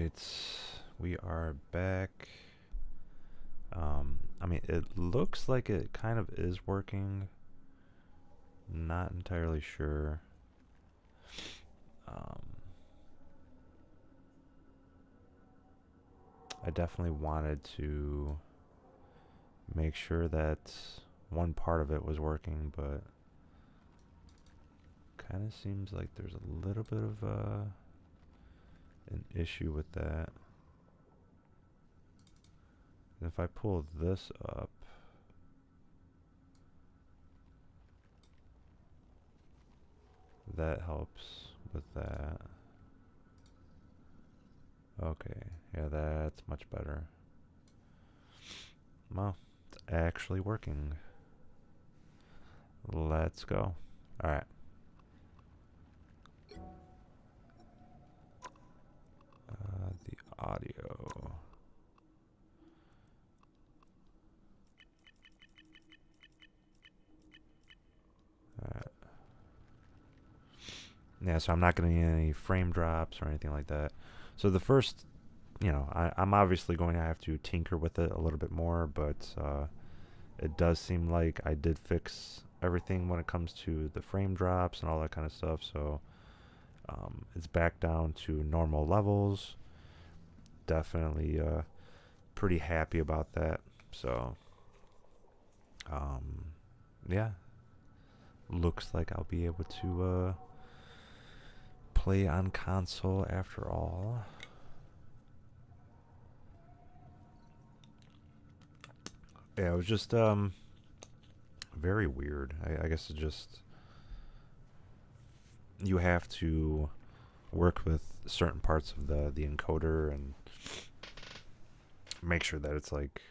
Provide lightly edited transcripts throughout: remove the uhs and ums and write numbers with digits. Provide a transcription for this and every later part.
Alright, we are back. I mean, it looks like it kind of is working. Not entirely sure. I definitely wanted to make sure that one part of it was working, but kind of seems like there's a little bit of an issue with that. And if I pull this up, that helps with that. Okay, yeah, that's much better. Well, it's actually working. Let's go. Alright. The audio. Alright. Yeah, so I'm not getting any frame drops or anything like that. So the first, I'm obviously going to have to tinker with it a little bit more, but it does seem like I did fix everything when it comes to the frame drops and all that kind of stuff. So it's back down to normal levels. Definitely pretty happy about that. So yeah, looks like I'll be able to play on console after all. Yeah, it was just very weird. I guess it just, you have to work with certain parts of the encoder and make sure that it's like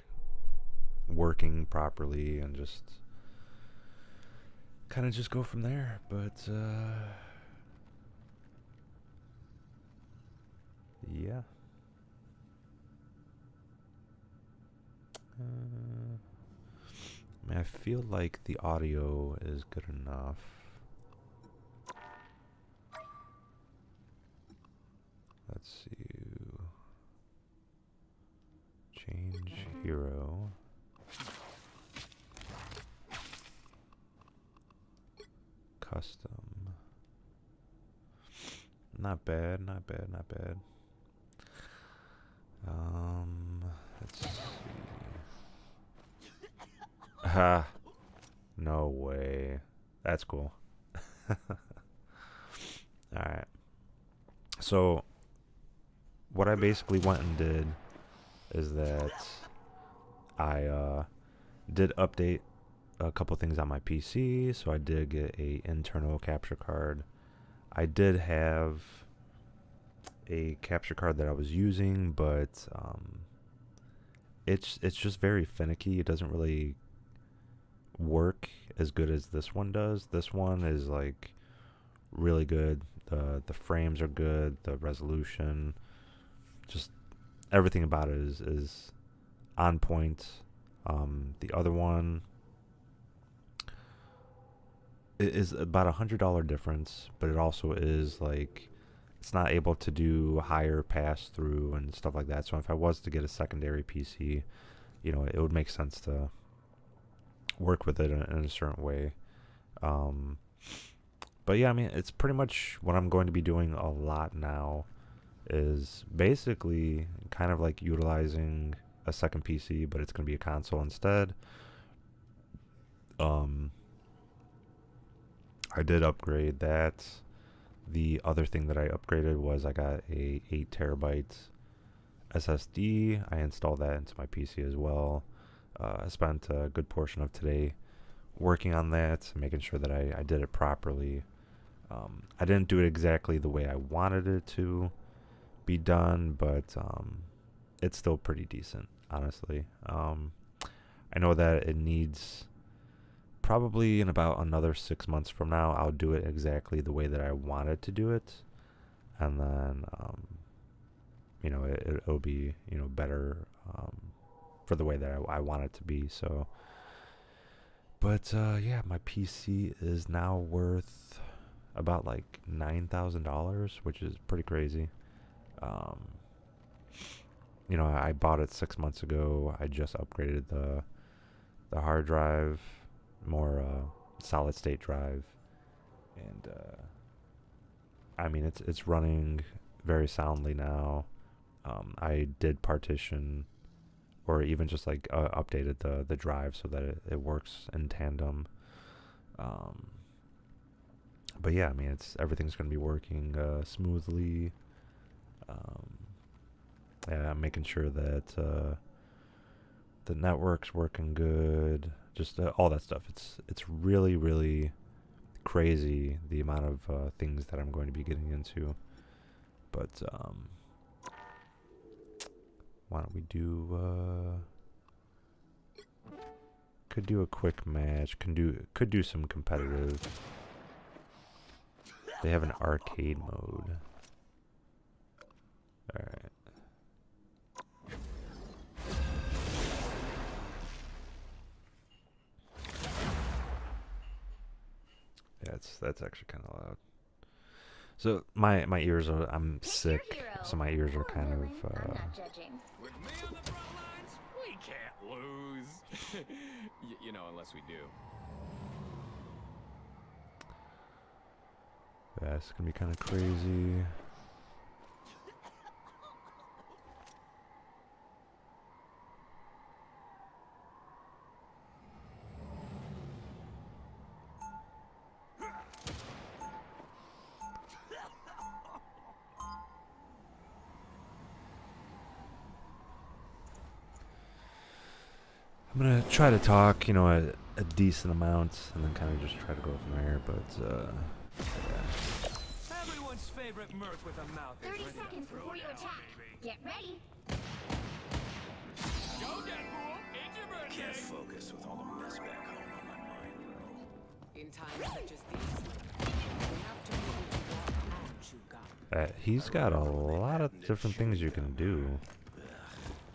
working properly, and just kind of just go from there. But yeah. I mean, I feel like the audio is good enough. Let's see. Change hero. Custom. Not bad, not bad, not bad. Let's see. Ha. No way. That's cool. Alright. So, what I basically went and did is that I did update a couple things on my PC. So I did get a internal capture card. I did have a capture card that I was using, but it's just very finicky. It doesn't really work as good as this one does. This one is like really good. The frames are good. The resolution, just everything about it is on point. The other one, it is about $100 difference, but it also is like, it's not able to do higher pass through and stuff like that. So if I was to get a secondary PC, it would make sense to work with it in a certain way. But yeah, I mean, it's pretty much what I'm going to be doing a lot now, is basically kind of like utilizing a second PC, but it's going to be a console instead. I did upgrade that. The other thing that I upgraded was I got a 8 terabyte SSD. I installed that into my PC as well. I spent a good portion of today working on that, making sure that I did it properly. I didn't do it exactly the way I wanted it to be done, but it's still pretty decent, honestly. I know that it needs, probably in about another 6 months from now, I'll do it exactly the way that I wanted to do it, and then it'll be better for the way that I want it to be. So, but yeah, my PC is now worth about like $9,000, which is pretty crazy. you know, I bought it 6 months ago. I just upgraded the hard drive, more solid state drive, and I mean it's running very soundly now. I did partition, or even just like updated the drive so that it works in tandem. But yeah, I mean everything's gonna be working smoothly. Yeah, I'm making sure that the network's working good. Just all that stuff. It's really, really crazy the amount of things that I'm going to be getting into. But why don't we do? Could do a quick match. Could do some competitive. They have an arcade mode. All right. Yeah, that's actually kind of loud. So my ears are, I'm sick, so my ears are kind of. I'm not judging. With me on the front lines, we can't lose. You know, unless we do. Yeah, it's gonna be kind of crazy. I'm gonna try to talk, you know, a decent amount, and then kind of just try to go from there. But yeah. Everyone's favorite mirth with a mouth. 30 seconds before you attack. Get ready. Go Deadpool! It's your birthday. Can't focus with all the mess back home on my mind, bro. In times such as these, we have to be able to walk and chew gum. he's got a lot of different things you can do.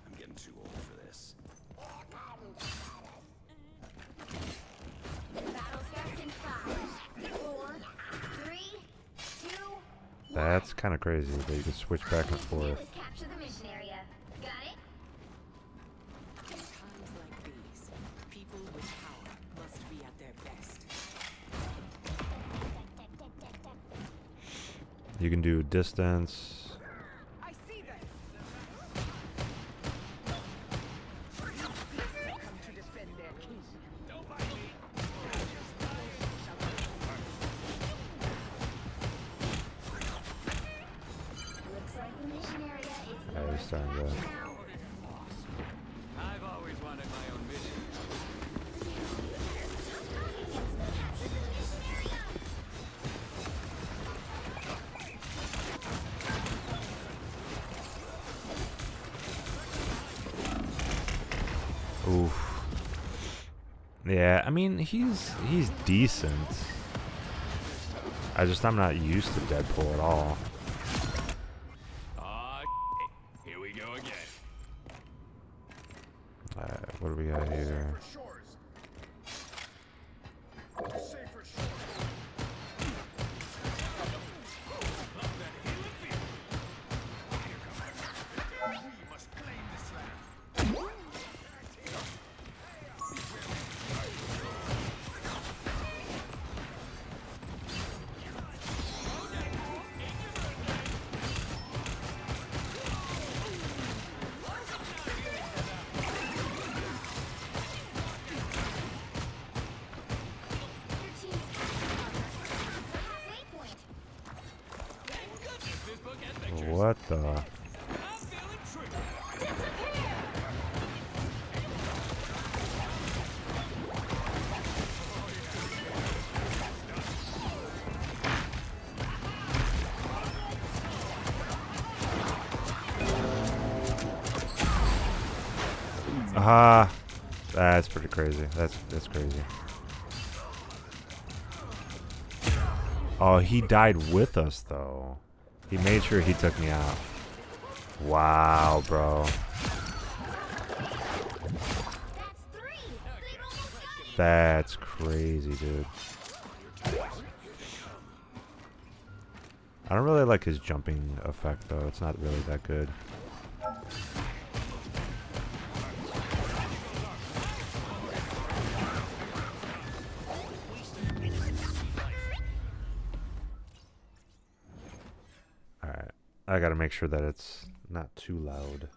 I'm getting too old for this. Battle starts in 5, 4, 3, 2. That's kind of crazy that you can switch back and forth. Capture the mission area. Got it? In times like these, people with power must be at their best. You can do distance. I see that. Come to defend their king. Don't bite me. Looks like the mission area is He's starting to. I've always wanted my own mission. Oof. Yeah, I mean he's decent. I'm not used to Deadpool at all. Here we go again. Alright, what do we got here? What the? Aha! That's pretty crazy. That's crazy. Oh, he died with us though. He made sure he took me out. Wow, bro. That's crazy, dude. I don't really like his jumping effect though. It's not really that good. I gotta make sure that it's not too loud.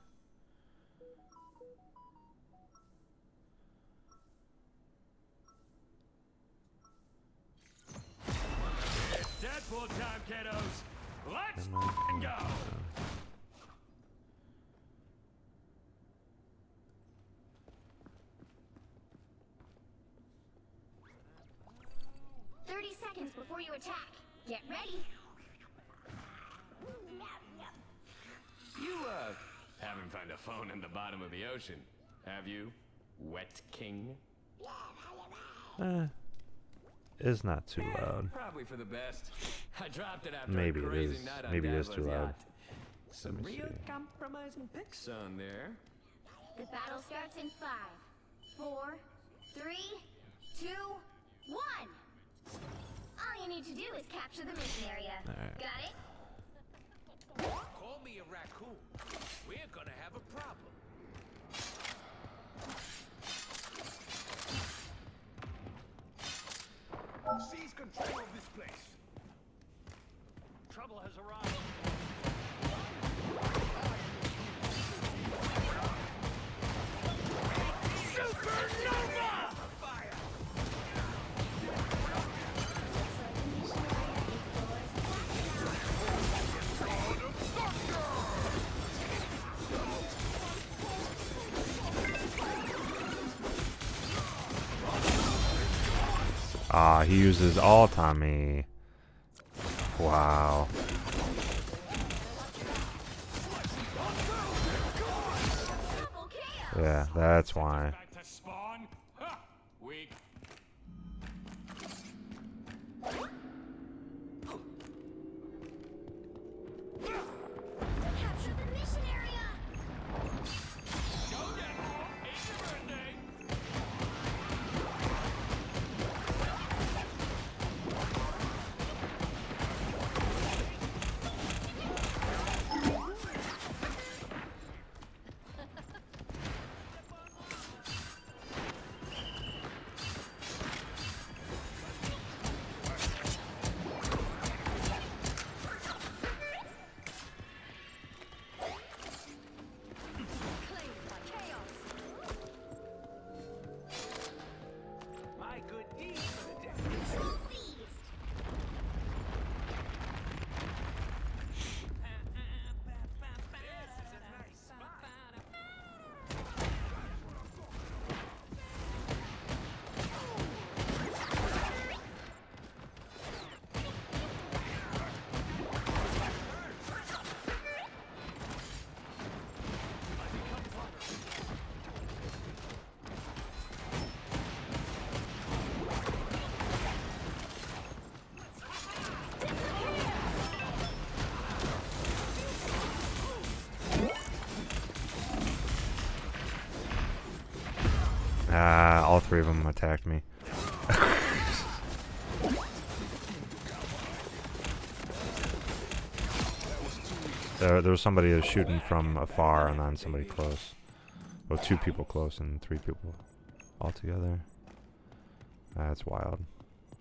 It's Deadpool time, kiddos. Let's Come on. f***ing go. 30 seconds before you attack. Get ready. You, haven't found a phone in the bottom of the ocean, have you, Wet King? It's not too loud. Probably for the best. I dropped it after Maybe a it crazy is. night on Maybe it is Dazzler's too loud. yacht. Some Let me real see. compromising pics on there. The battle starts in 5, 4, 3, 2, 1. All you need to do is capture the mission area. Alright. Got it? Call me a raccoon. We're gonna have a problem. Seize control of this place. Trouble has arrived. Supernova! Fire! Ah, he uses alt on me. Wow. Double KO. Yeah, that's why. Back to spawn? Ha! Weak. Capture the mission area. Go get it. It's your birthday. My good deed for the day. Control seized. This is a nice spot. Ah, all three of them attacked me. There was somebody that was shooting from afar and then somebody close. Well, 2 people close and 3 people all together. That's wild.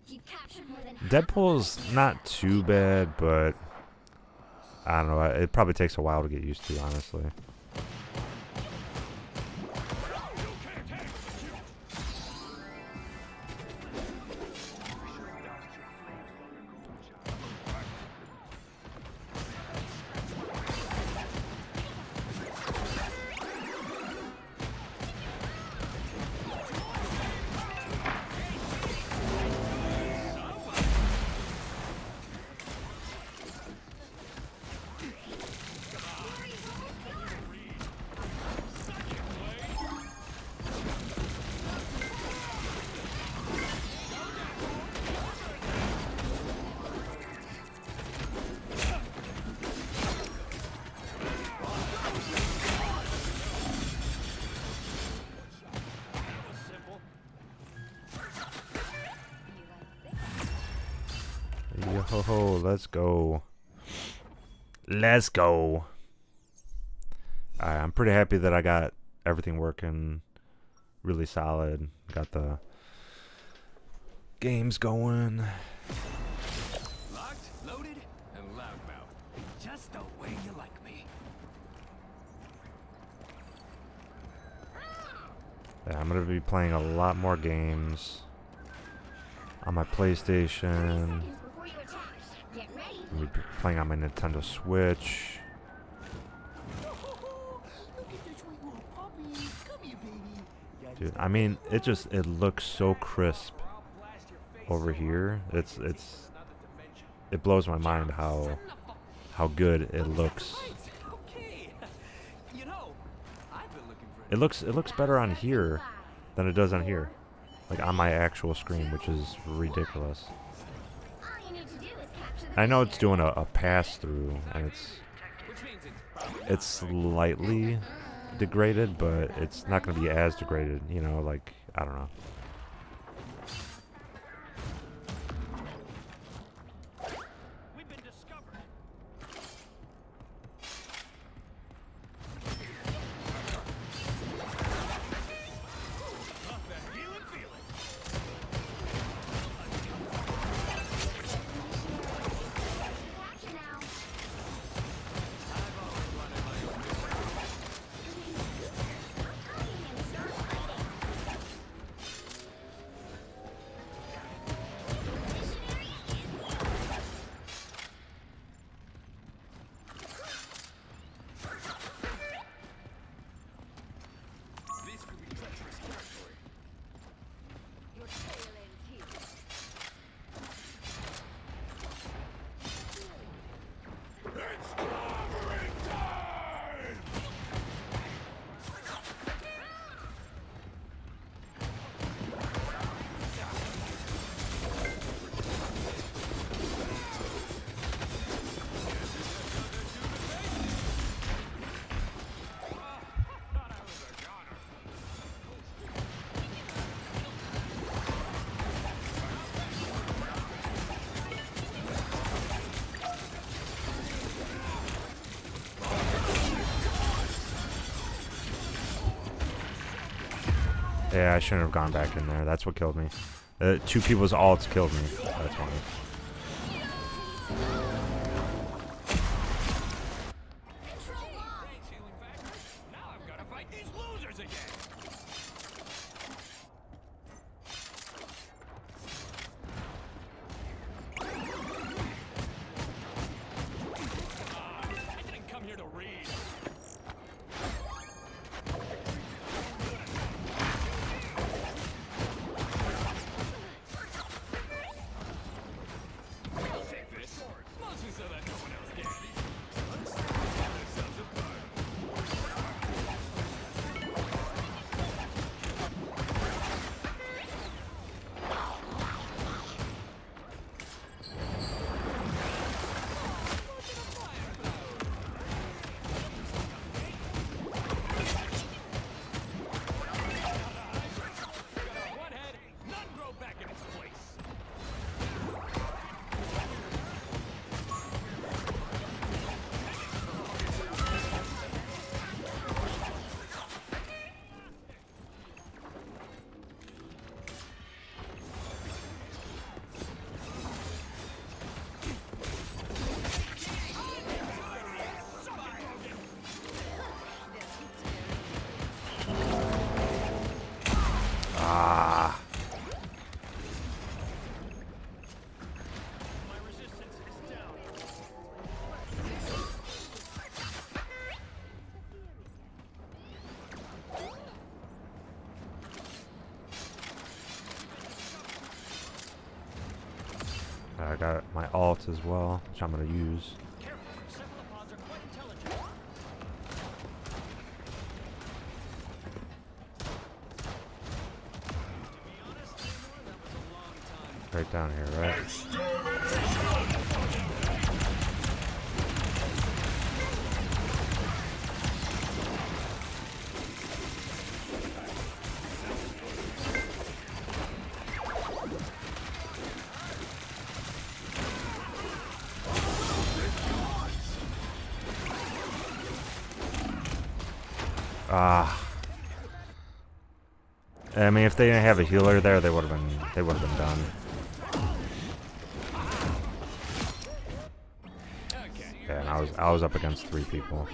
You've captured more than half Deadpool's not too bad, but I don't know. It probably takes a while to get used to, honestly. Yo ho ho, let's go. Let's go. I'm pretty happy that I got everything working really solid. Got the games going. Locked, loaded, and loudmouth. Just the way Yeah, I'm gonna be playing a lot more games on my 30 PlayStation. seconds before you attack. Get ready. I'm gonna be playing on my Nintendo Switch. Dude, I mean, it looks so crisp over here. It blows my mind how good it looks. Okay. You know, I've been looking for It looks better on here than it does on here. Like on my actual screen, which is ridiculous. All you need to do is capture the I know it's mission. doing a pass through and which means it's it's slightly degraded, but it's not going to be as degraded, you know, like, I don't know. we've been discovered. Capture now. This could be treacherous territory. Your tail ends here. Yeah, I shouldn't have gone back in there. That's what killed me. Two people's ults killed me. That's why. Thanks, healing factor. Now I've got to fight these losers again. I didn't come here to read. I'll take this. Mostly so that no one else can. Let's tear ourselves apart. One head, none grow back in its place. Ah. My resistance is down. I got my alt as well, which I'm going to use. Careful, cephalopods are quite intelligent. To be honest, Taylor, that was a long time. Right down here, right? Ah. I mean, if they didn't have a healer there, they would have been done. Yeah, and I was up against 3 people.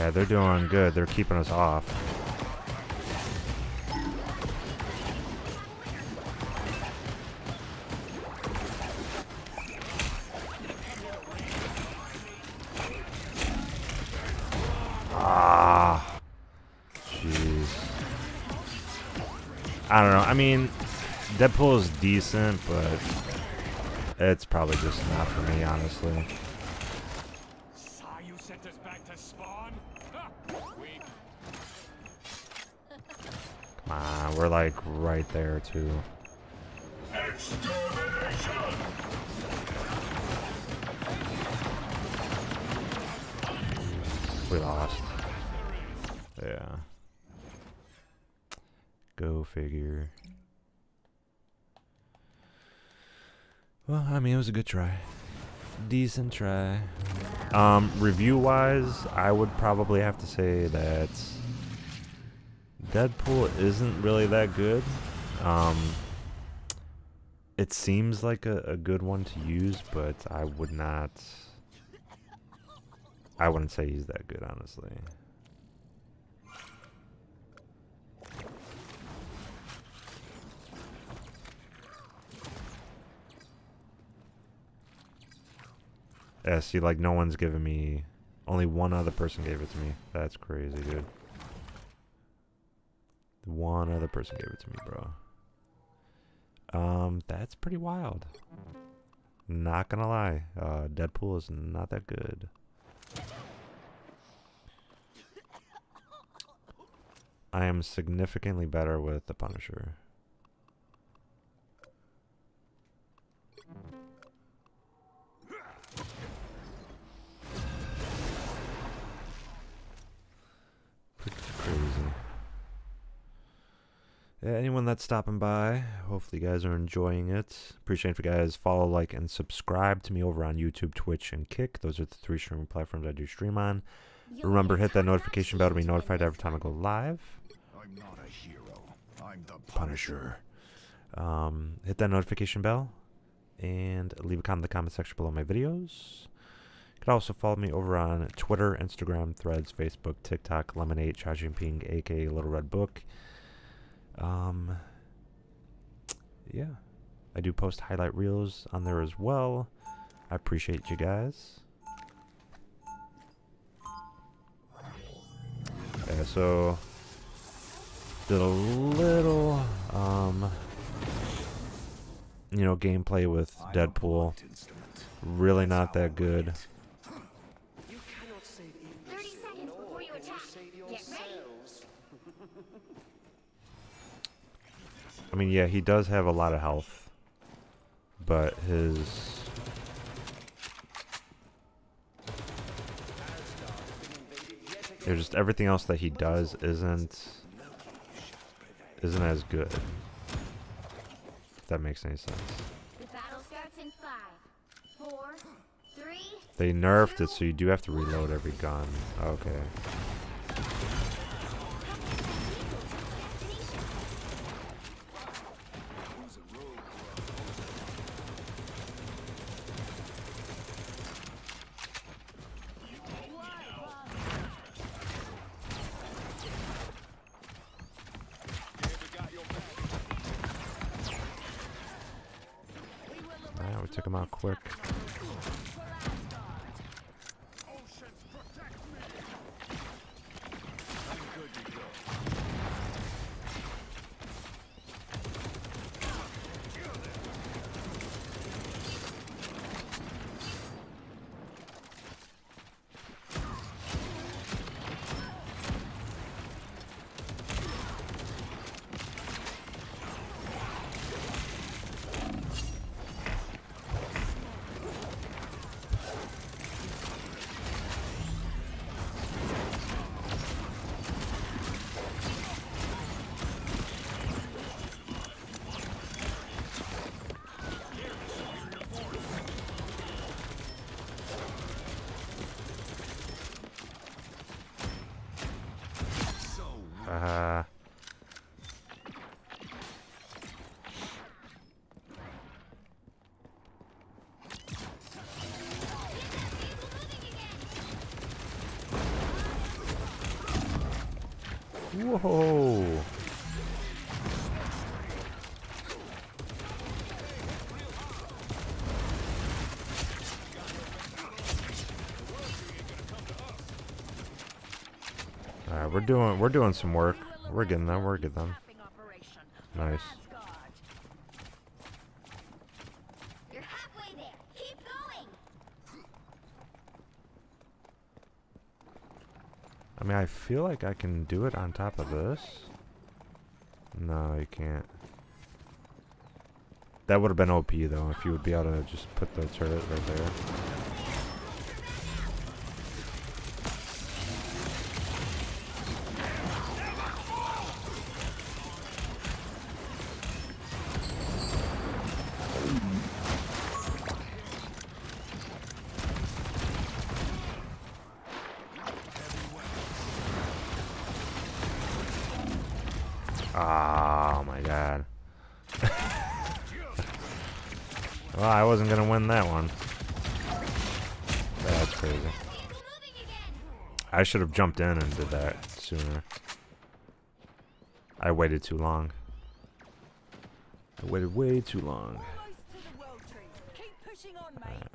Yeah, they're doing good. They're keeping us off. Ah. Jeez. I don't know. I mean, Deadpool is decent, but it's probably just not for me, honestly. Saw you sent us back to spawn? Ha! Weak. Come on, we're like right there too. We lost. Yeah. Go figure. Well, I mean, it was a good try. Decent try. Review-wise, I would probably have to say that Deadpool isn't really that good. It seems like a good one to use, but I wouldn't say he's that good, honestly. Yeah, see, like, no one's given me... Only one other person gave it to me. That's crazy, dude. One other person gave it to me, bro. That's pretty wild. Not gonna lie. Deadpool is not that good. I am significantly better with the Punisher. Pretty crazy. Yeah, anyone that's stopping by, hopefully you guys are enjoying it. Appreciate if you guys follow, like, and subscribe to me over on YouTube, Twitch, and Kick. Those are the 3 streaming platforms I do stream on. Remember, hit that notification bell to be notified every time I go live. I'm not a hero. I'm the Punisher. Hit that notification bell and leave a comment in the comment section below my videos. You can also follow me over on Twitter, Instagram, Threads, Facebook, TikTok, Lemonade, Xi Jinping, aka Little Red Book. Yeah, I do post highlight reels on there as well. I appreciate you guys. Yeah, so did a little you know, gameplay with Deadpool. Really not that good. 30 seconds before you attack. Get ready. I mean, yeah, he does have a lot of health, but his there's just everything else that he does isn't as good. If that makes any sense. The battle starts in 5, 4, 3. They nerfed it, so you do have to reload every gun. Okay. Alright, we took him out quick. Whoa. Alright, we're doing some work. We're getting them, we're getting them. Nice. You're halfway there. Keep going. I mean, I feel like I can do it on top of this. No, you can't. That would have been OP though, if you would be able to just put the turret right there. Oh my god. Well, I wasn't gonna win that one. That's crazy. I should have jumped in and did that sooner. I waited too long. I waited way too long. Alright.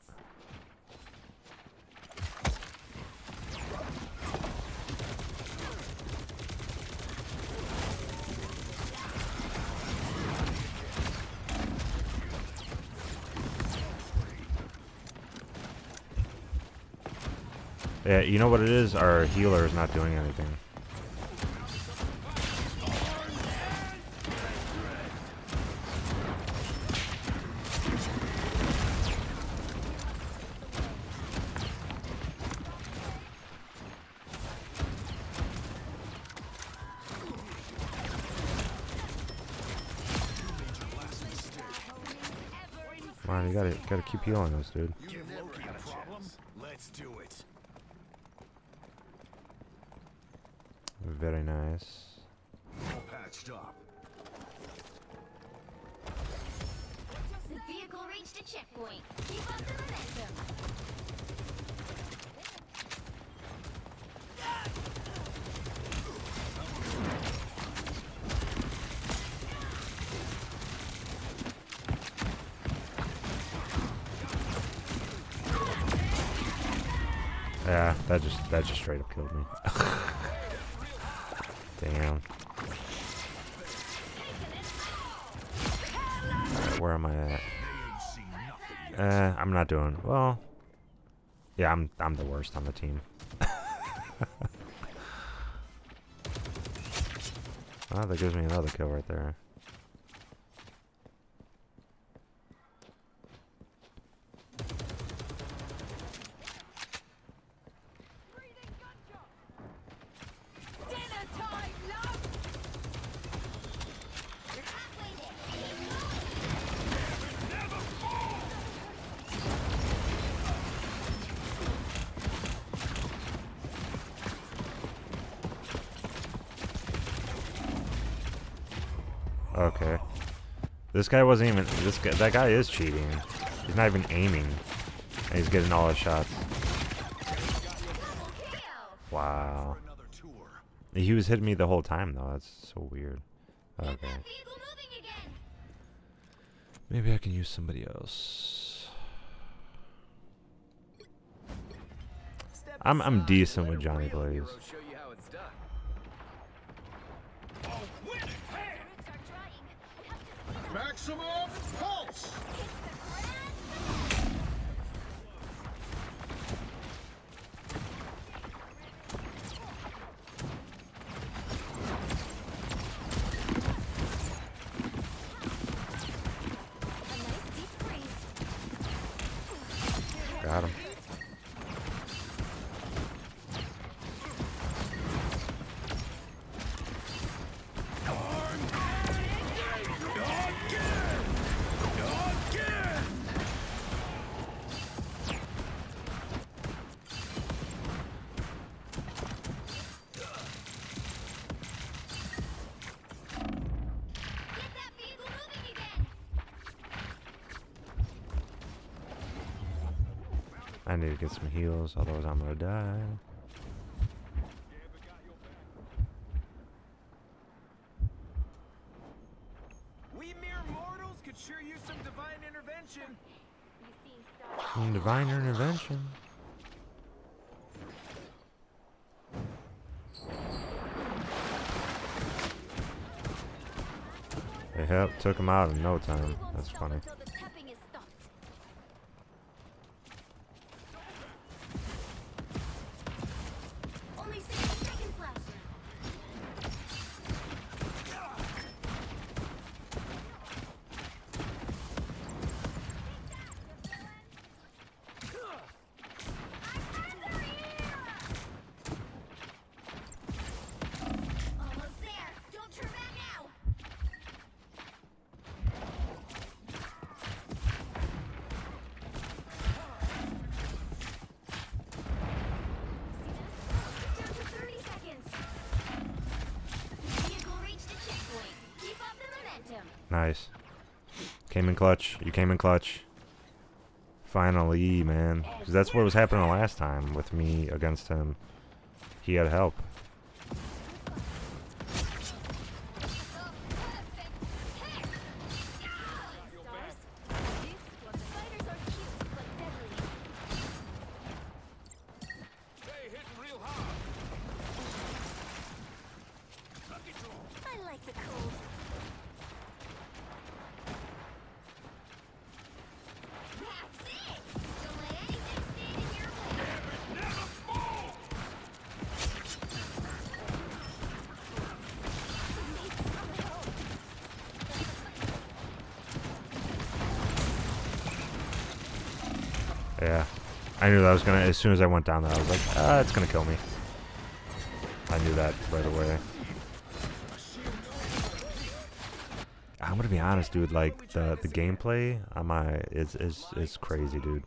Yeah, you know what it is? Our healer is not doing anything. Come on, you gotta keep healing us, dude. Let's do it. Very nice. All patched up. The vehicle reached a checkpoint. Keep up the momentum. Yeah, that just straight up killed me. Damn. Alright, where am I at? I'm not doing well. Yeah, I'm the worst on the team. Oh, that gives me another kill right there. Okay. This guy wasn't even. That guy is cheating. He's not even aiming, and he's getting all his shots. Wow. He was hitting me the whole time though. That's so weird. Okay. Maybe I can use somebody else. I'm decent with Johnny Blaze. Maximum pulse. Got him. I need to get some heals, otherwise I'm gonna die. intervention. Divine intervention. Yep, took him out in no time. That's funny. Until the tapping is stopped. Only 60 seconds left. Almost there. Don't turn back now. Down to 30 seconds. Vehicle reached the checkpoint. Keep up the momentum. Nice. Came in clutch. You came in clutch. Finally, man. 'Cause that's what was happening last time with me against him. He had help. Spiders are cute but deadly. They hitting real hard. Lucky draw. I like the cold. That's it! Don't let anything stand in your way. Never fall. Need some help. Yeah. I knew that was gonna, as soon as I went down there, I was like, ah, it's gonna kill me. I knew that right away. I'm gonna be honest, dude, like, the gameplay on my, is crazy, dude.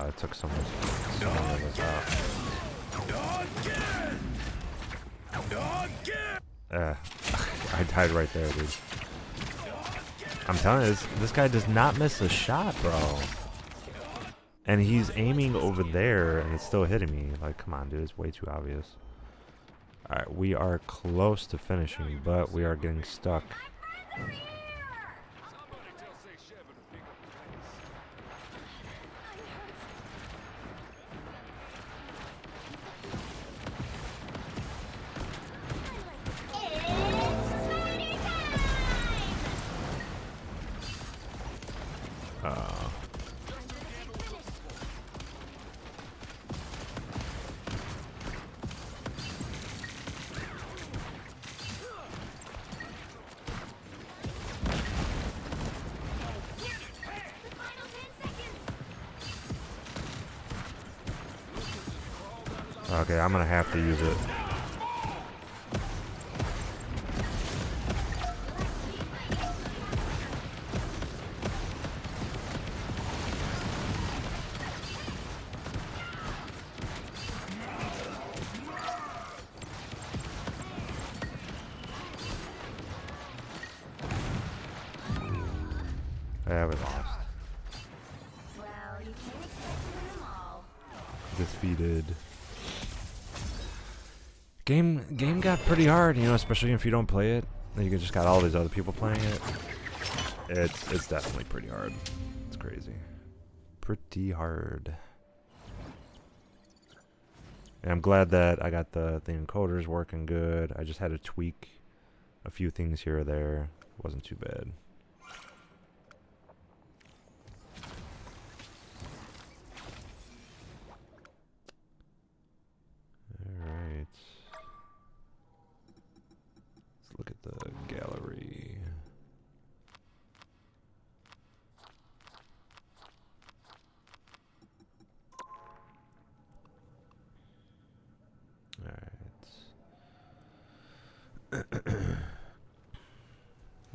It took so much of this out. I died right there, dude. I'm telling you, this guy does not miss a shot, bro. And he's aiming over there, and it's still hitting me. Like, come on, dude, it's way too obvious. Alright, we are close to finishing, but we are getting stuck. Somebody tell say Chevy to pick up the pace. Okay, I'm gonna have to use it. Yeah, we lost. Well, you can't expect to win them all. Defeated. Game got pretty hard, you know, especially if you don't play it. You just got all these other people playing it. It's definitely pretty hard. It's crazy. Pretty hard. And I'm glad that I got the encoders working good. I just had to tweak a few things here or there. It wasn't too bad. Alright. Let's look at the gallery. Alright.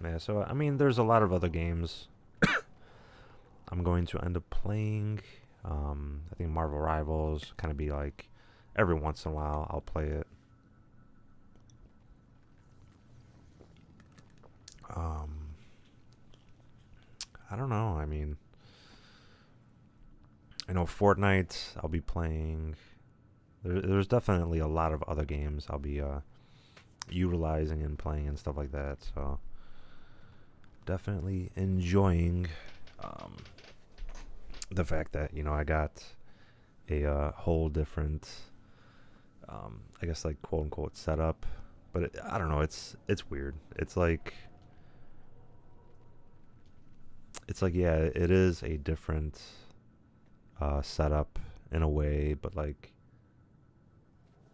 Yeah, so I mean there's a lot of other games I'm going to end up playing. I think Marvel Rivals kind of be like every once in a while I'll play it. I don't know. I mean, I know Fortnite I'll be playing. There's definitely a lot of other games I'll be utilizing and playing and stuff like that. So definitely enjoying the fact that I got a whole different, I guess like quote unquote setup. But I don't know. It's weird. It's like yeah, it is a different setup in a way, but like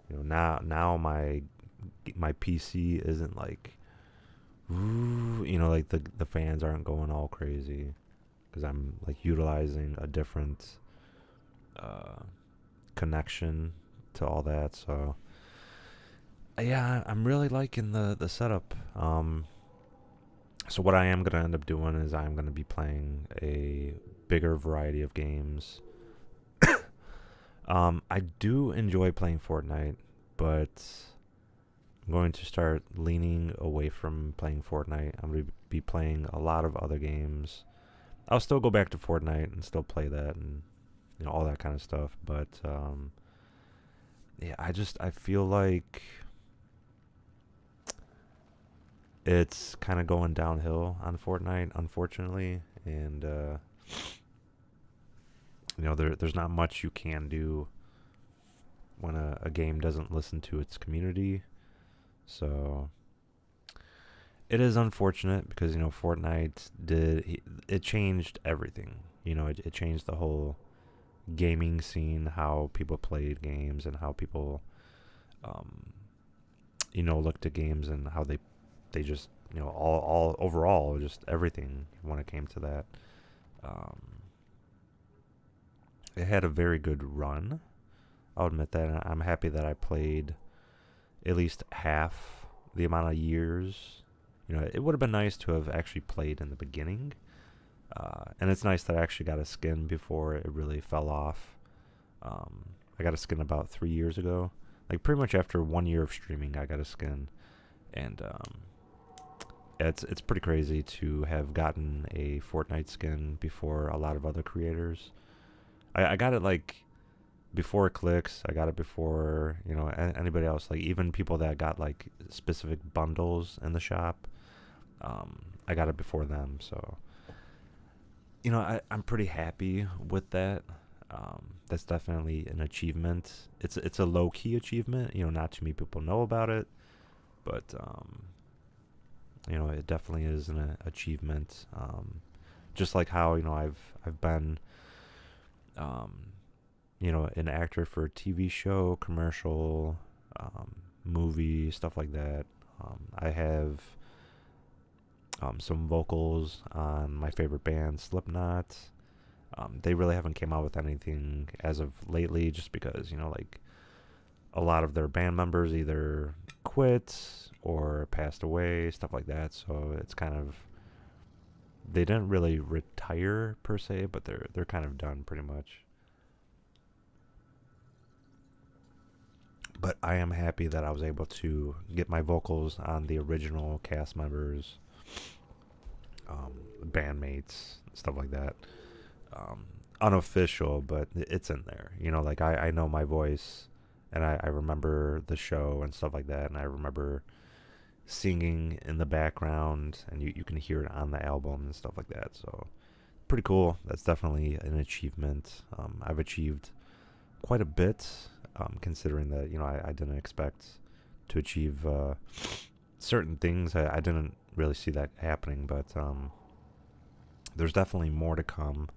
now my PC isn't like like the fans aren't going all crazy because I'm like utilizing a different connection to all that. So yeah, I'm really liking the setup. So what I am gonna end up doing is I'm gonna be playing a bigger variety of games. I do enjoy playing Fortnite, but I'm going to start leaning away from playing Fortnite. I'm going to be playing a lot of other games. I'll still go back to Fortnite and still play that and all that kind of stuff. But yeah, I feel like it's kind of going downhill on Fortnite, unfortunately, and there's not much you can do when a game doesn't listen to its community. So it is unfortunate because Fortnite it changed everything. It changed the whole gaming scene, how people played games and how people looked at games and how they just all overall just everything when it came to that. It had a very good run. I'll admit that, and I'm happy that I played at least half the amount of years. It would have been nice to have actually played in the beginning. And it's nice that I actually got a skin before it really fell off. I got a skin about 3 years ago. Like pretty much after 1 year of streaming, I got a skin. And it's pretty crazy to have gotten a Fortnite skin before a lot of other creators. I got it like before Clicks. I got it before anybody else. Like even people that got like specific bundles in the shop. I got it before them. So I'm pretty happy with that. That's definitely an achievement. It's a low key achievement. Not too many people know about it, but it definitely is an achievement. Just like how I've been an actor for a TV show, commercial, movie, stuff like that. I have some vocals on my favorite band, Slipknot. They really haven't came out with anything as of lately, just because like a lot of their band members either quit or passed away, stuff like that. So it's kind of, they didn't really retire per se, but they're kind of done pretty much. But I am happy that I was able to get my vocals on the original cast members, bandmates, stuff like that. Unofficial, but it's in there. Like I know my voice, and I remember the show and stuff like that, and I remember singing in the background, and you can hear it on the album and stuff like that. So pretty cool. That's definitely an achievement. I've achieved quite a bit, considering that I didn't expect to achieve certain things. I didn't really see that happening, but there's definitely more to come.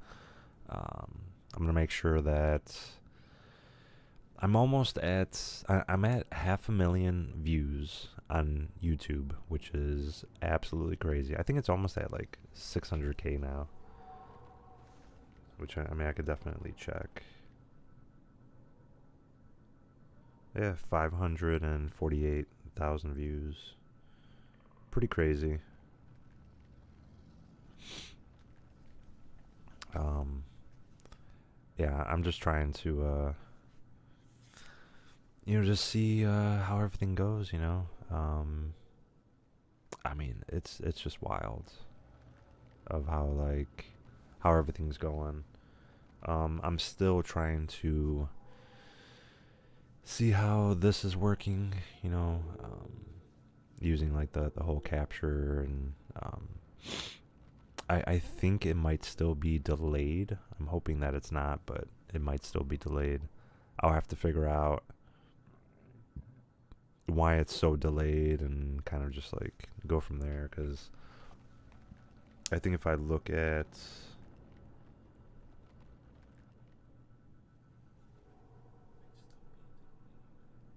I'm gonna make sure that I'm almost at I'm at 500,000 views on YouTube, which is absolutely crazy. I think it's almost at like 600K now, which I could definitely check. Yeah, 548,000 views. Pretty crazy. Yeah, I'm just trying to just see how everything goes, I mean, it's just wild of how everything's going. I'm still trying to see how this is working, you know, using like the whole capture, and I think it might still be delayed. I'm hoping that it's not, but it might still be delayed. I'll have to figure out why it's so delayed and kind of just like go from there, because I think if I look at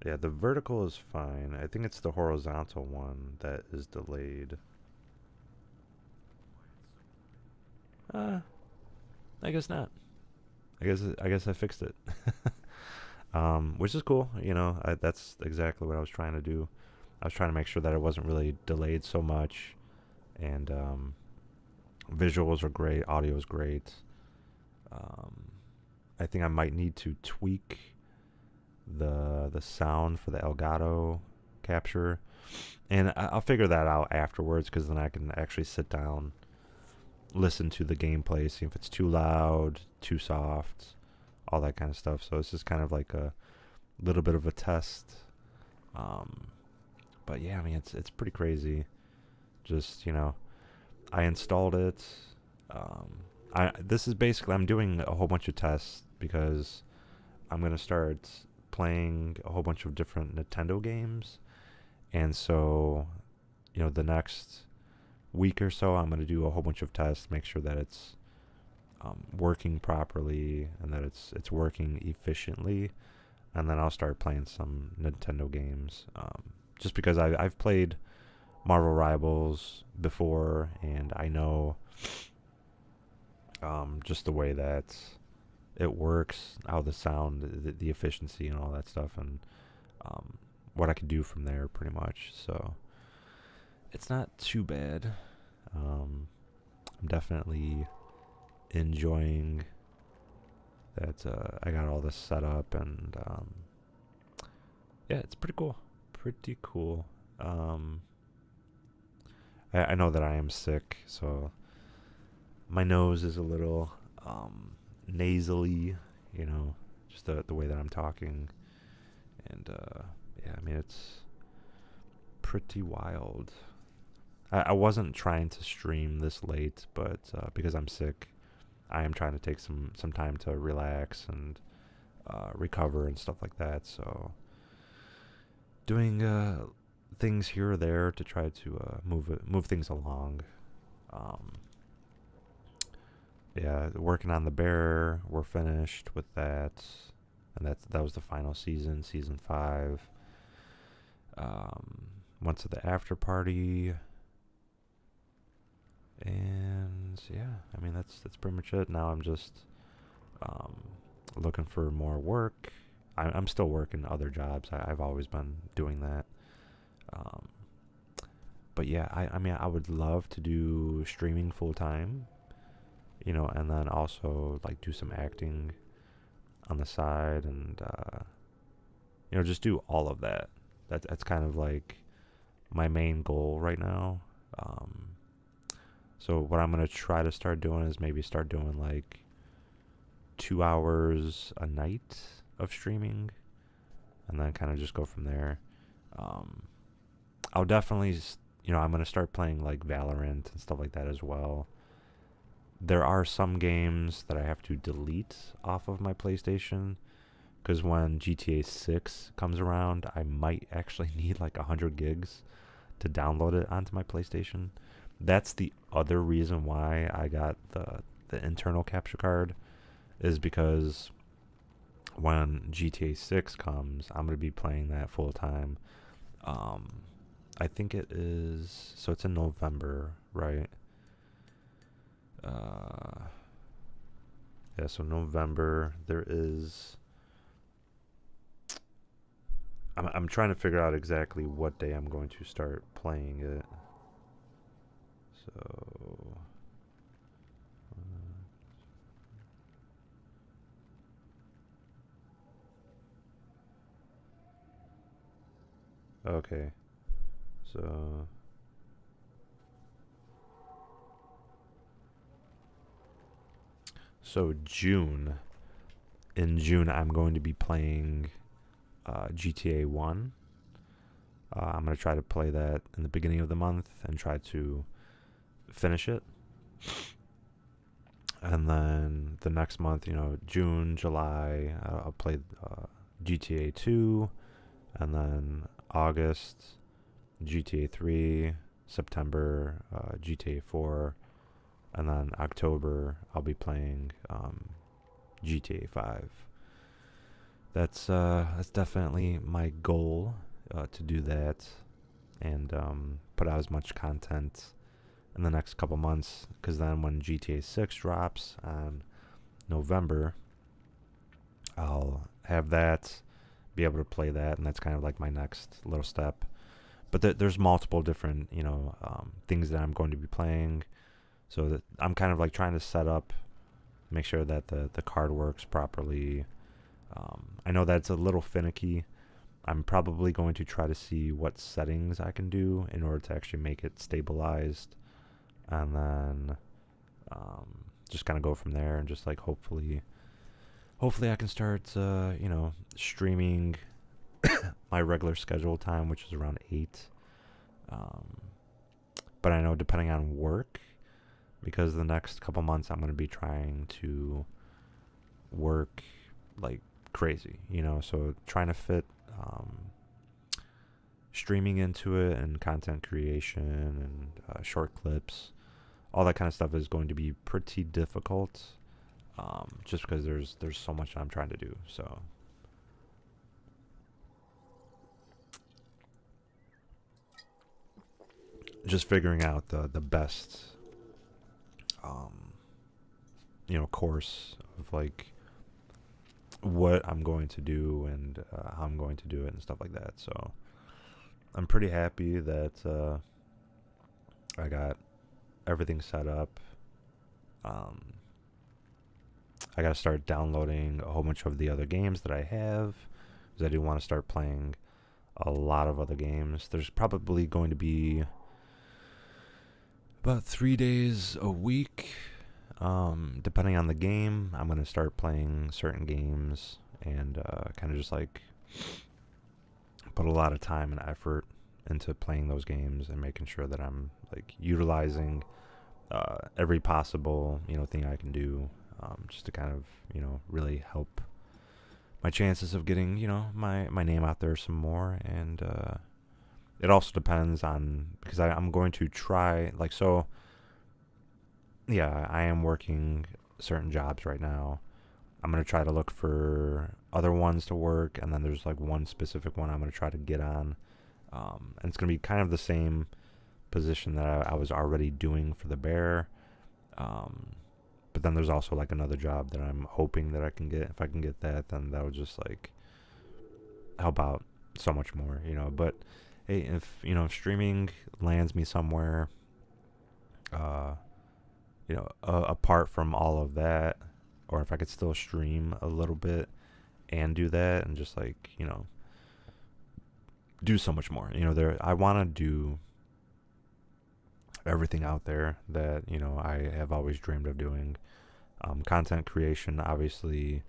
yeah, the vertical is fine. I think it's the horizontal one that is delayed. I guess not. I guess I fixed it. Which is cool. You know, that's exactly what I was trying to do. I was trying to make sure that it wasn't really delayed so much, and visuals are great, audio is great. I think I might need to tweak the sound for the Elgato capture, and I'll figure that out afterwards, because then I can actually sit down, listen to the gameplay, see if it's too loud, too soft, all that kind of stuff. So it's just kind of like a little bit of a test. But yeah, I mean, it's pretty crazy. Just, you know, I installed it. This is basically, I'm doing a whole bunch of tests because I'm gonna start playing a whole bunch of different Nintendo games, and so, you know, the next week or so, I'm gonna do a whole bunch of tests, make sure that it's working properly and that it's working efficiently, and then I'll start playing some Nintendo games. Just because I've played Marvel Rivals before, and I know just the way that it works, how the sound, the efficiency, and all that stuff, and what I could do from there, pretty much. So it's not too bad. I'm definitely enjoying that. I got all this set up, and yeah, it's pretty cool. Pretty cool. I know that I am sick, so my nose is a little nasally, you know, just the way that I'm talking. And yeah, I mean, it's pretty wild. I wasn't trying to stream this late, but because I'm sick, I am trying to take some time to relax and recover and stuff like that. So doing things here or there to try to move things along. Yeah, working on the Bear, we're finished with that, and that was the final season 5. Went to the after party, and yeah, I mean, that's pretty much it. Now I'm just looking for more work. I'm still working other jobs. I've always been doing that. But yeah, I mean, I would love to do streaming full time, you know, and then also like do some acting on the side, and you know, just do all of that. That's kind of like my main goal right now. So what I'm gonna try to start doing is maybe start doing like 2 hours a night of streaming, and then kind of just go from there. I'll definitely, you know, I'm gonna start playing like Valorant and stuff like that as well. There are some games that I have to delete off of my PlayStation, because when GTA 6 comes around, I might actually need like 100 gigs to download it onto my PlayStation. That's the other reason why I got the internal capture card, is because when GTA 6 comes, I'm going to be playing that full time. I think it is, so it's in November, right? Yeah, so November, there is, I'm trying to figure out exactly what day I'm going to start playing it. So okay, so So in June, I'm going to be playing GTA 1. I'm going to try to play that in the beginning of the month and try to finish it. And then the next month, June, July, I'll play GTA 2. And then August, GTA 3. September, GTA 4. And then October, I'll be playing GTA 5. That's definitely my goal, to do that and put out as much content in the next couple months, because then when GTA 6 drops on November, I'll have that, be able to play that, and that's kind of like my next little step. But there's multiple different, things that I'm going to be playing, so that I'm kind of like trying to set up, make sure that the card works properly. I know that's a little finicky. I'm probably going to try to see what settings I can do in order to actually make it stabilized, and then just kind of go from there, and just like hopefully I can start streaming my regular schedule time, which is around 8. But I know depending on work, because the next couple months I'm going to be trying to work like crazy, so trying to fit streaming into it, and content creation, and short clips, all that kind of stuff is going to be pretty difficult, just because there's so much I'm trying to do. So just figuring out the best course of like what I'm going to do, and how I'm going to do it, and stuff like that. So I'm pretty happy that I got everything set up. I got to start downloading a whole bunch of the other games that I have, because I do want to start playing a lot of other games. There's probably going to be about 3 days a week, depending on the game. I'm going to start playing certain games, and kind of just like put a lot of time and effort into playing those games, and making sure that I'm like utilizing every possible thing I can do, just to kind of really help my chances of getting my name out there some more. And it also depends on, because I'm going to try, like, so yeah, I am working certain jobs right now. I'm going to try to look for other ones to work, and then there's like one specific one I'm going to try to get on, and it's going to be kind of the same position that I was already doing for the Bear, but then there's also like another job that I'm hoping that I can get. If I can get that, then that would just like help out so much more, but hey, if streaming lands me somewhere, apart from all of that, or if I could still stream a little bit and do that, and just like do so much more, I want to do everything out there that I have always dreamed of doing. Content creation, obviously,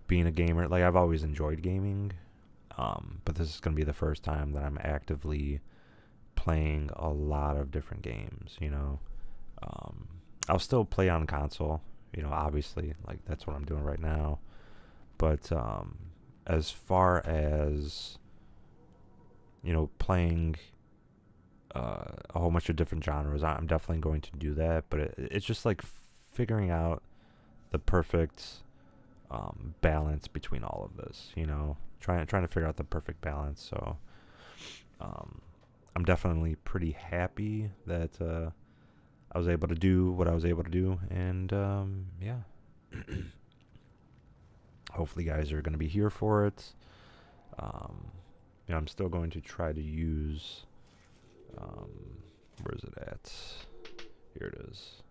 being a gamer, like I've always enjoyed gaming, but this is going to be the first time that I'm actively playing a lot of different games. I'll still play on console, obviously, like that's what I'm doing right now. But as far as playing a whole bunch of different genres, I'm definitely going to do that. But it's just like figuring out the perfect balance between all of this, trying to figure out the perfect balance. So I'm definitely pretty happy that I was able to do what I was able to do, and yeah. Hopefully you guys are going to be here for it. I'm still going to try to use where is it at? Here it is.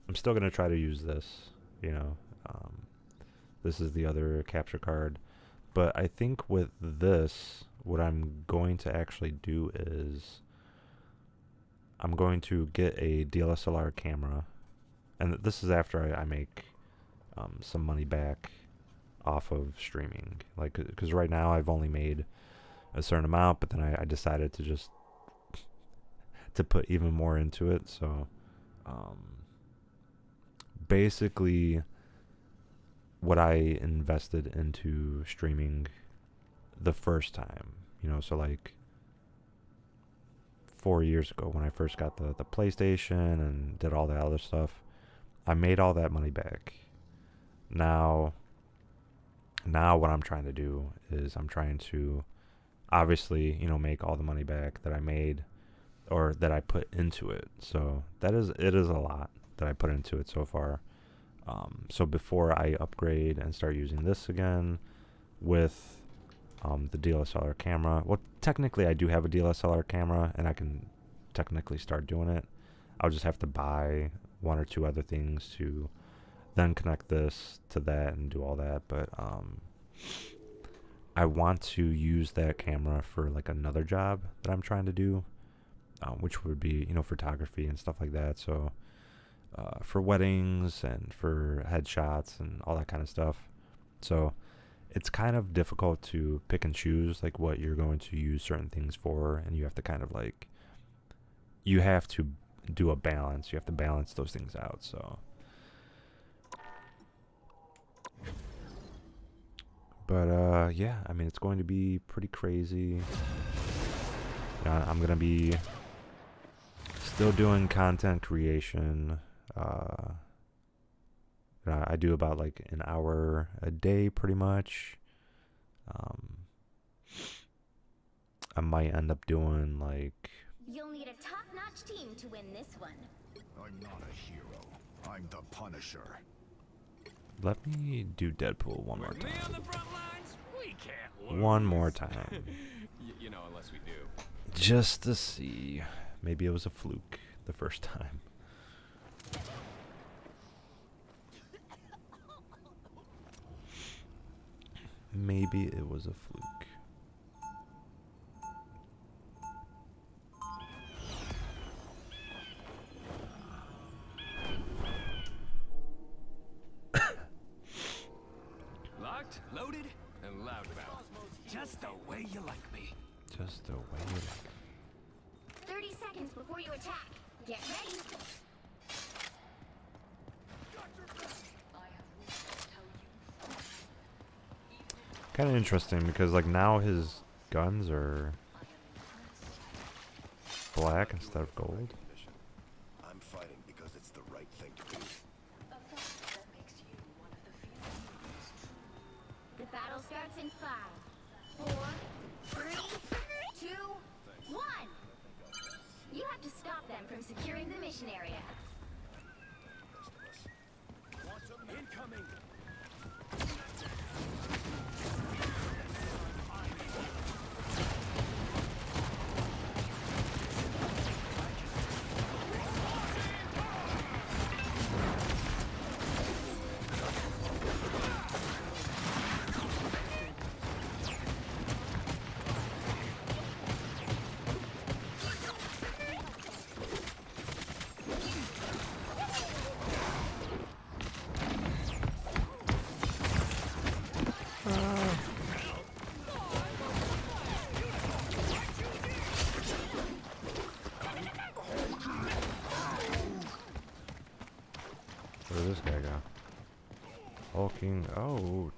I'm still going to try to use this, this is the other capture card, but I think with this, what I'm going to actually do is I'm going to get a DSLR camera, and this is after I make some money back off of streaming. Like, because right now I've only made a certain amount, but then I decided to just to put even more into it. So basically what I invested into streaming the first time, you know, so like 4 years ago when I first got the PlayStation and did all that other stuff, I made all that money back. Now what I'm trying to do is I'm trying to obviously, you know, make all the money back that I made or that I put into it. So it is a lot that I put into it so far. So before I upgrade and start using this again with the DSLR camera, well, technically I do have a DSLR camera and I can technically start doing it. I'll just have to buy 1 or 2 other things to then connect this to that and do all that. But I want to use that camera for like another job that I'm trying to do, which would be, you know, photography and stuff like that. So for weddings and for headshots and all that kind of stuff. So it's kind of difficult to pick and choose like what you're going to use certain things for, and you have to kind of like, you have to do a balance. You have to balance those things out. So but yeah, I mean, it's going to be pretty crazy. I'm gonna be still doing content creation. I do about like an hour a day pretty much. I might end up doing like, You'll need a top-notch team to win this one. I'm not a hero. I'm the Punisher. let me do Deadpool one more With me on time. the front lines, we can't lose. One more time. You know, unless we do. Just to see. Maybe it was a fluke the first time. Maybe it was a fluke. Locked, loaded, and loudmouth. Just the way you like me. Just the way you like. 30 seconds before you attack. Get ready. Kind of interesting because like now his guns are black instead of gold. I'm fighting because it's the right thing to do. The battle starts in 5, 4, 3, 2, 1. You have to stop them from securing the mission area. Incoming. Where did this guy go? Hulking out.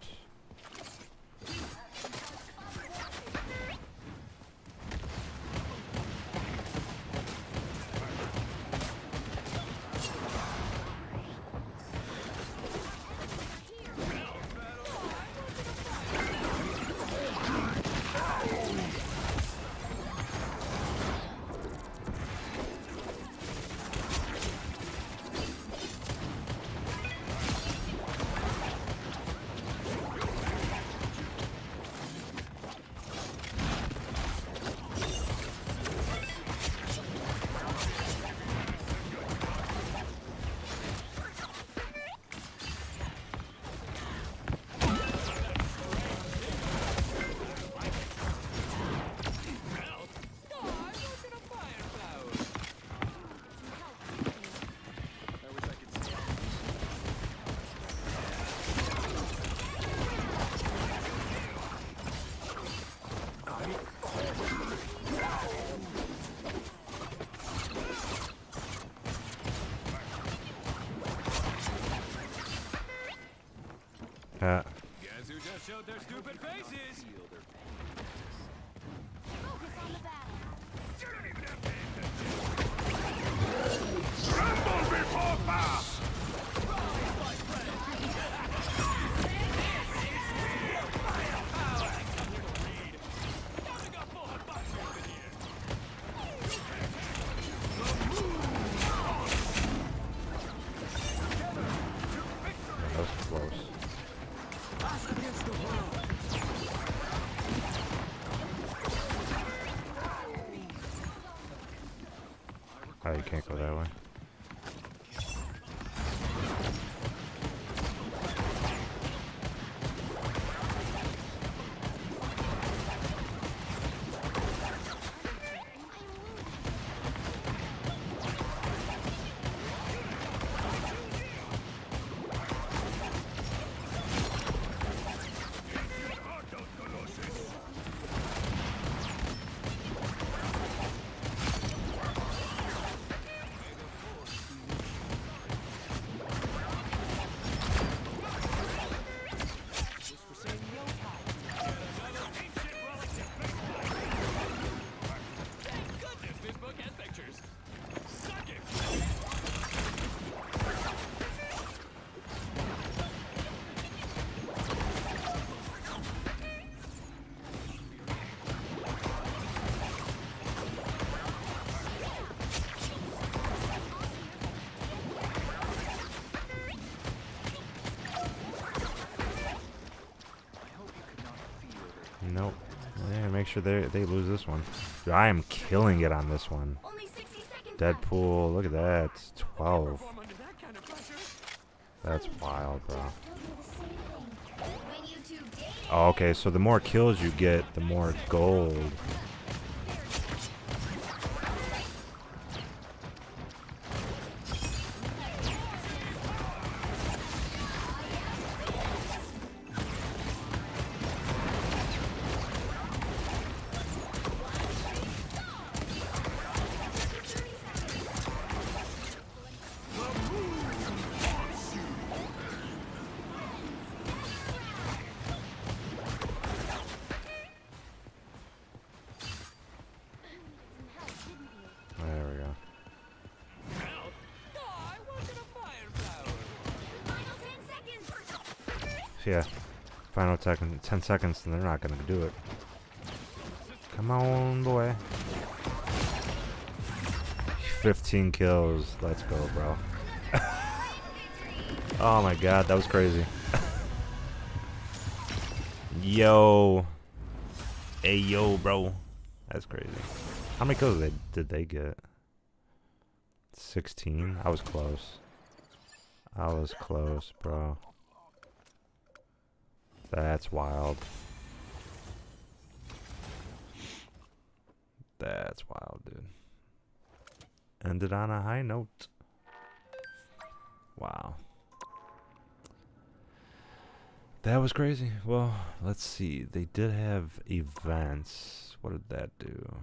stupid faces. Feel their pain. Focus on the battle. You don't even have to pay attention. Tremble before fire. Rise, my friend. Firepower. Read. Coming up for a bunch over here. The moon. Together to victory. That was close. Us against the world. Oh, you can't go that way. Thank goodness this book has pictures. Suck it. Nope. Yeah, make sure they lose this one. Dude, I am killing it on this one. Only 60 seconds left. Deadpool, look at that. 12. Perform under that kind of pressure. That's wild, bro. Don't do the same thing. When you two date, Oh, okay, so the more kills you get, the more gold. There we go. Help. Oh, I wanted a fire flower. final 10 seconds. Yeah. Final 10 seconds, and they're not gonna do it. Come on, boy. 15 kills. Let's go, bro. Oh my god, that was crazy. Yo. Hey, yo, bro. That's crazy. How many kills did they get? 16? I was close. I was close, bro. That's wild. That's wild, dude. Ended on a high note. Wow. That was crazy. Well, let's see. They did have events. What did that do?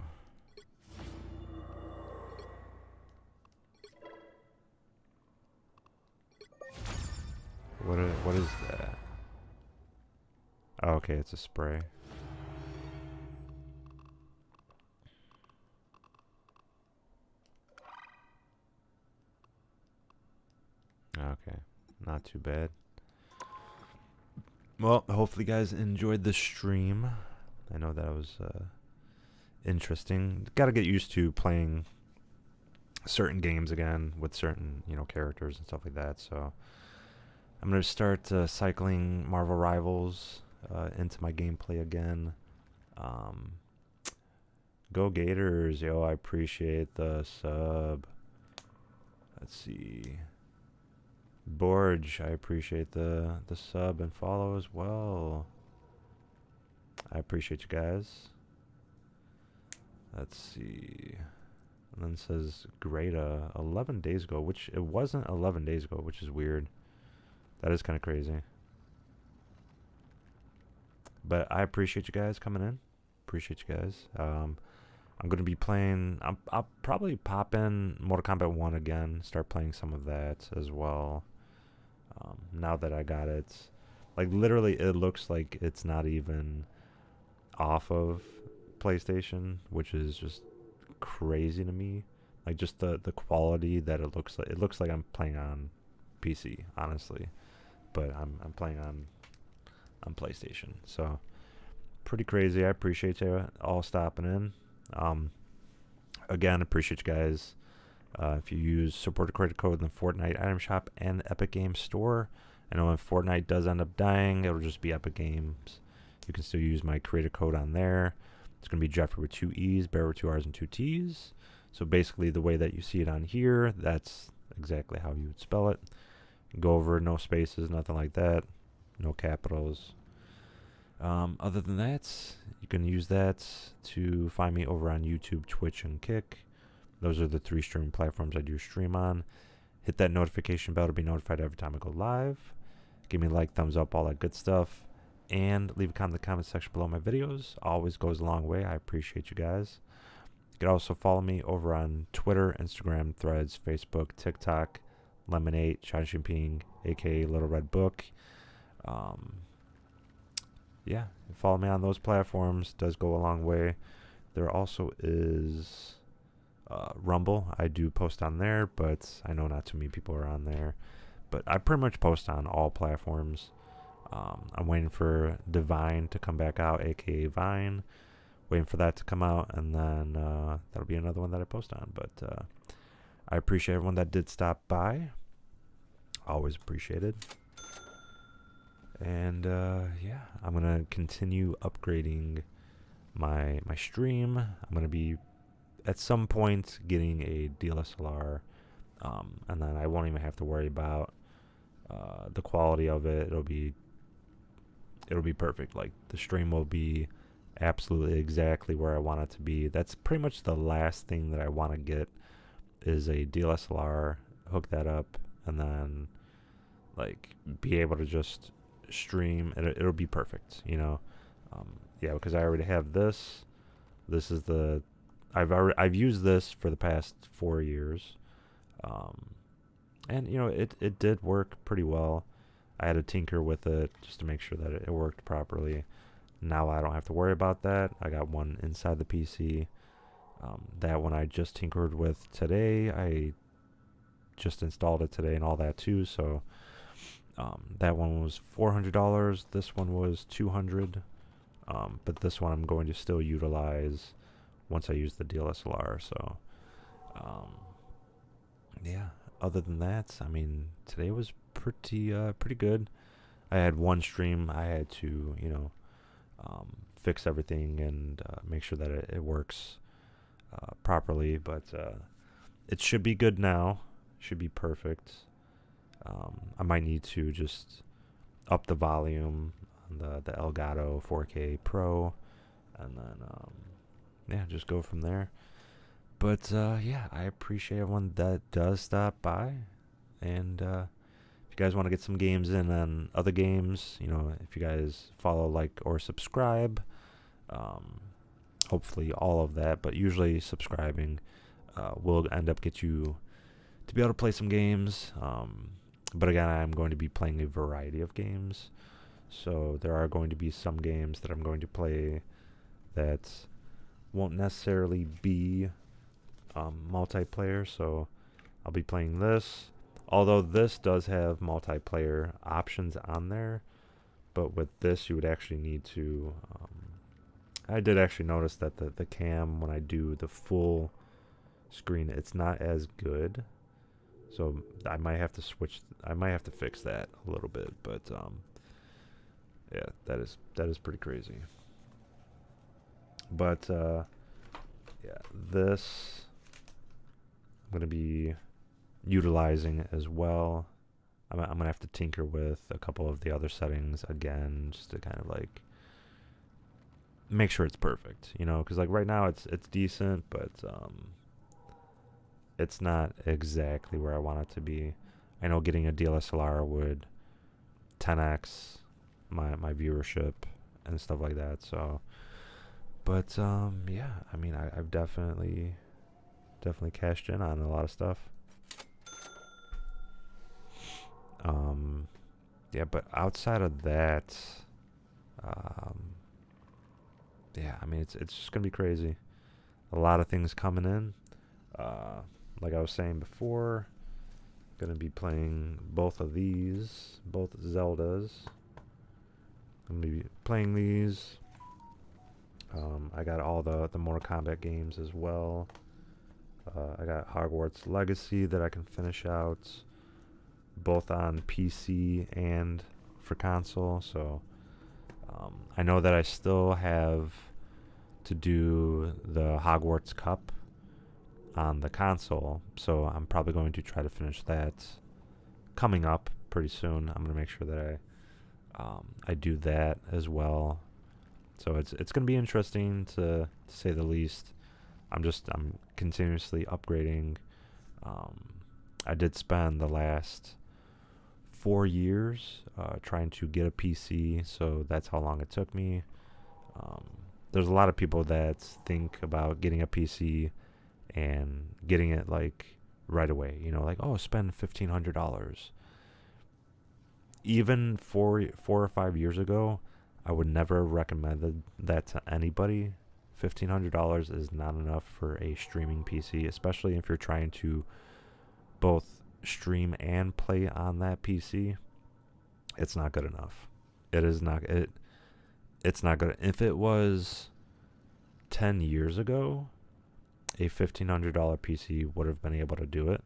What is that? Oh, okay, it's a spray. Okay, not too bad. Well, hopefully you guys enjoyed the stream. I know that was interesting. Got to get used to playing certain games again with certain, characters and stuff like that. So I'm going to start cycling Marvel Rivals into my gameplay again. Go Gators, yo, I appreciate the sub. Let's see. Borge, I appreciate the sub and follow as well. I appreciate you guys. Let's see. And then it says Greta 11 days ago, which it wasn't 11 days ago, which is weird. That is kind of crazy. But I appreciate you guys coming in. Appreciate you guys. I'm going to be playing. I'll probably pop in Mortal Kombat 1 again. Start playing some of that as well. Now that I got it. Like literally, it looks like it's not even off of PlayStation, which is just crazy to me. Like just the quality that it looks like. It looks like I'm playing on PC, honestly, but I'm playing on PlayStation. So pretty crazy. I appreciate you all stopping in. Again, appreciate you guys. If you use supporter credit code in the Fortnite item shop and the Epic Games Store, I know when Fortnite does end up dying, it'll just be Epic Games. You can still use my creator code on there. It's going to be Jeffree with 2 E's, Barrett with 2 R's and 2 T's. So basically the way that you see it on here, that's exactly how you would spell it. Go over, no spaces, nothing like that. No capitals. Other than that, you can use that to find me over on YouTube, Twitch, and Kick. Those are the 3 streaming platforms I do stream on. Hit that notification bell to be notified every time I go live. Give me a like, thumbs up, all that good stuff. And leave a comment in the comment section below my videos. Always goes a long way. I appreciate you guys. You can also follow me over on Twitter, Instagram, Threads, Facebook, TikTok, Lemonade, Chai Jinping, aka Little Red Book. Yeah, follow me on those platforms. Does go a long way. There also is Rumble. I do post on there, but I know not too many people are on there. But I pretty much post on all platforms. I'm waiting for Divine to come back out, aka Vine. Waiting for that to come out, and then that'll be another one that I post on. But I appreciate everyone that did stop by. Always appreciated. And yeah, I'm gonna continue upgrading my stream. I'm gonna be at some point getting a DSLR, and then I won't even have to worry about the quality of it. It'll be perfect. Like the stream will be absolutely exactly where I want it to be. That's pretty much the last thing that I want to get is a DSLR, hook that up, and then like be able to just stream. It'll be perfect, you know. Yeah, because I already have this. This is the I've used this for the past 4 years, and you know it did work pretty well. I had to tinker with it just to make sure that it worked properly. Now I don't have to worry about that. I got one inside the PC. That one I just tinkered with today. I just installed it today and all that too. So that one was $400. This one was $200. But this one I'm going to still utilize once I use the DSLR. So yeah. Other than that, I mean, today was pretty good. I had one stream. I had to, you know, fix everything and make sure that it works properly. But it should be good now. Should be perfect. I might need to just up the volume on the Elgato 4K Pro, and then yeah, just go from there. But yeah, I appreciate everyone that does stop by, and if you guys want to get some games in on other games, you know, if you guys follow, like, or subscribe, hopefully all of that, but usually subscribing will end up get you to be able to play some games. But again, I'm going to be playing a variety of games, so there are going to be some games that I'm going to play that won't necessarily be multiplayer. So I'll be playing this, although this does have multiplayer options on there, but with this you would actually need to I did actually notice that the cam, when I do the full screen, it's not as good, so I might have to fix that a little bit. But yeah, that is pretty crazy. But yeah, this I'm gonna be utilizing as well. I'm gonna have to tinker with a couple of the other settings again, just to kind of like make sure it's perfect, you know, because like right now it's decent, but it's not exactly where I want it to be. I know getting a DSLR would 10x my viewership and stuff like that. So, but yeah, I mean, I've definitely cashed in on a lot of stuff. yeah, but outside of that, um, yeah, I mean, it's just gonna be crazy. A lot of things coming in. Like I was saying before, gonna be playing both of these, both Zeldas. I'm gonna be playing these. I got all the Mortal Kombat games as well. I got Hogwarts Legacy that I can finish out, both on PC and for console. So I know that I still have to do the Hogwarts Cup on the console, so I'm probably going to try to finish that coming up pretty soon. I'm gonna make sure that I do that as well. So it's gonna be interesting to say the least. I'm continuously upgrading. I did spend the last 4 years trying to get a PC, so that's how long it took me. There's a lot of people that think about getting a PC and getting it like right away. You know, like, oh, spend $1,500. Even 4 or 5 years ago, I would never recommend that to anybody. $1,500 is not enough for a streaming PC, especially if you're trying to both stream and play on that PC. It's not good enough. It is not. It's not good. If it was 10 years ago, a $1,500 PC would have been able to do it.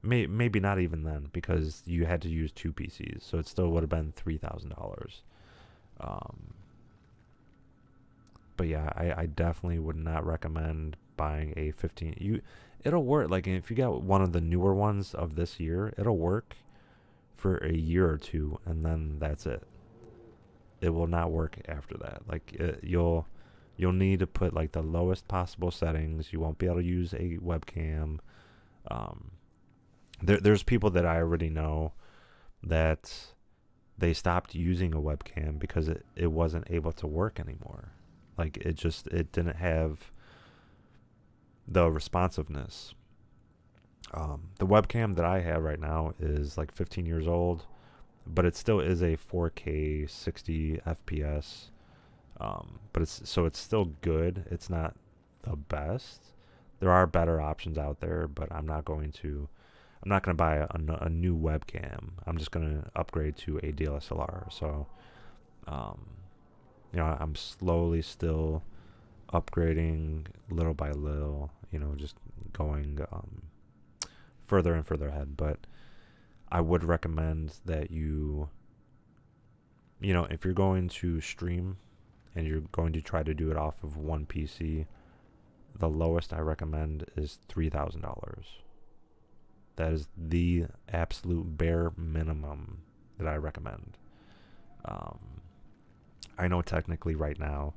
Maybe not even then, because you had to use 2 PCs, so it still would have been $3,000. But yeah, I definitely would not recommend buying a 15. It'll work. Like, if you got one of the newer ones of this year, it'll work for a year or two, and then that's it. It will not work after that. Like, you'll need to put like the lowest possible settings. You won't be able to use a webcam. There's people that I already know that they stopped using a webcam because it wasn't able to work anymore. Like, it didn't have the responsiveness. The webcam that I have right now is like 15 years old, but it still is a 4K 60 FPS. But it's still good. It's not the best. There are better options out there, but I'm not going to buy a new webcam. I'm just going to upgrade to a DSLR. So, I'm slowly still upgrading little by little, just going further and further ahead. But I would recommend that if you're going to stream and you're going to try to do it off of one PC, the lowest I recommend is $3,000. That is the absolute bare minimum that I recommend. I know technically right now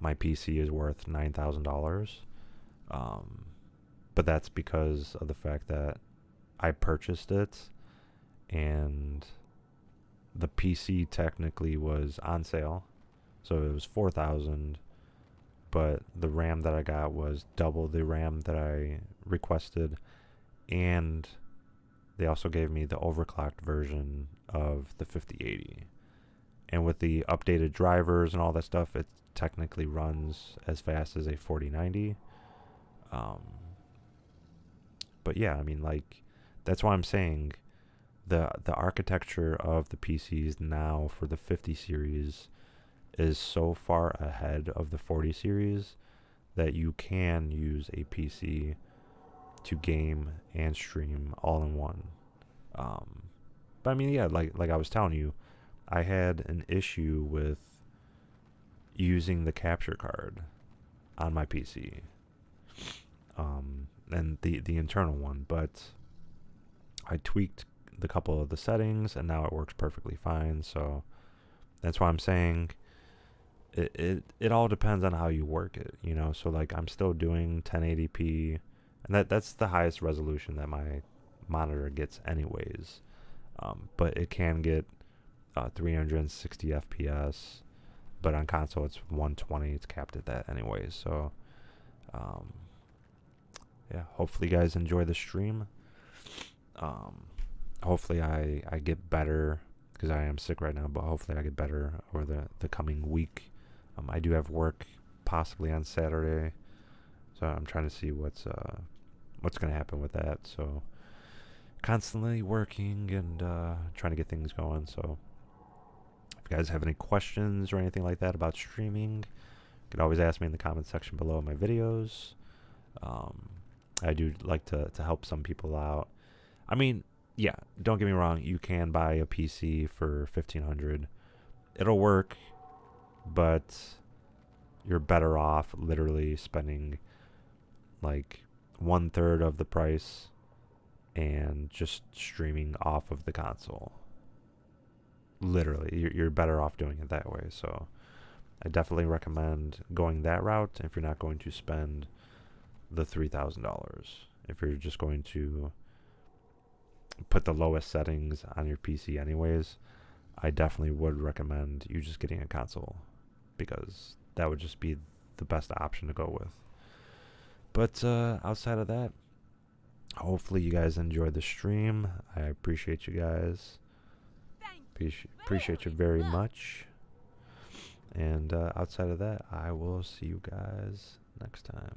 my PC is worth $9,000, but that's because of the fact that I purchased it and the PC technically was on sale, so it was $4,000, but the RAM that I got was double the RAM that I requested, and they also gave me the overclocked version of the 5080. And with the updated drivers and all that stuff, it technically runs as fast as a 4090. But yeah, I mean, like, that's why I'm saying the architecture of the PCs now for the 50 series is so far ahead of the 40 series that you can use a PC to game and stream all in one. But I mean, yeah, like I was telling you, I had an issue with using the capture card on my PC, and the internal one, but I tweaked the couple of the settings and now it works perfectly fine. So that's why I'm saying it all depends on how you work it, so like I'm still doing 1080p, and that's the highest resolution that my monitor gets anyways, but it can get 360 FPS, but on console it's 120. It's capped at that anyways. So yeah, hopefully you guys enjoy the stream. hopefully I get better, because I am sick right now, but hopefully I get better over the coming week. I do have work possibly on Saturday, so I'm trying to see what's going to happen with that. So constantly working and trying to get things going. So if you guys have any questions or anything like that about streaming, you can always ask me in the comment section below my videos. I do like to help some people out. I mean, yeah, don't get me wrong, you can buy a PC for $1,500. It'll work, but you're better off literally spending like 1/3 of the price and just streaming off of the console. Literally, you're better off doing it that way. So I definitely recommend going that route if you're not going to spend the $3,000. If you're just going to put the lowest settings on your PC anyways, I definitely would recommend you just getting a console, because that would just be the best option to go with. But outside of that, hopefully you guys enjoyed the stream. I appreciate you guys. Appreciate you very much. And outside of that, I will see you guys next time.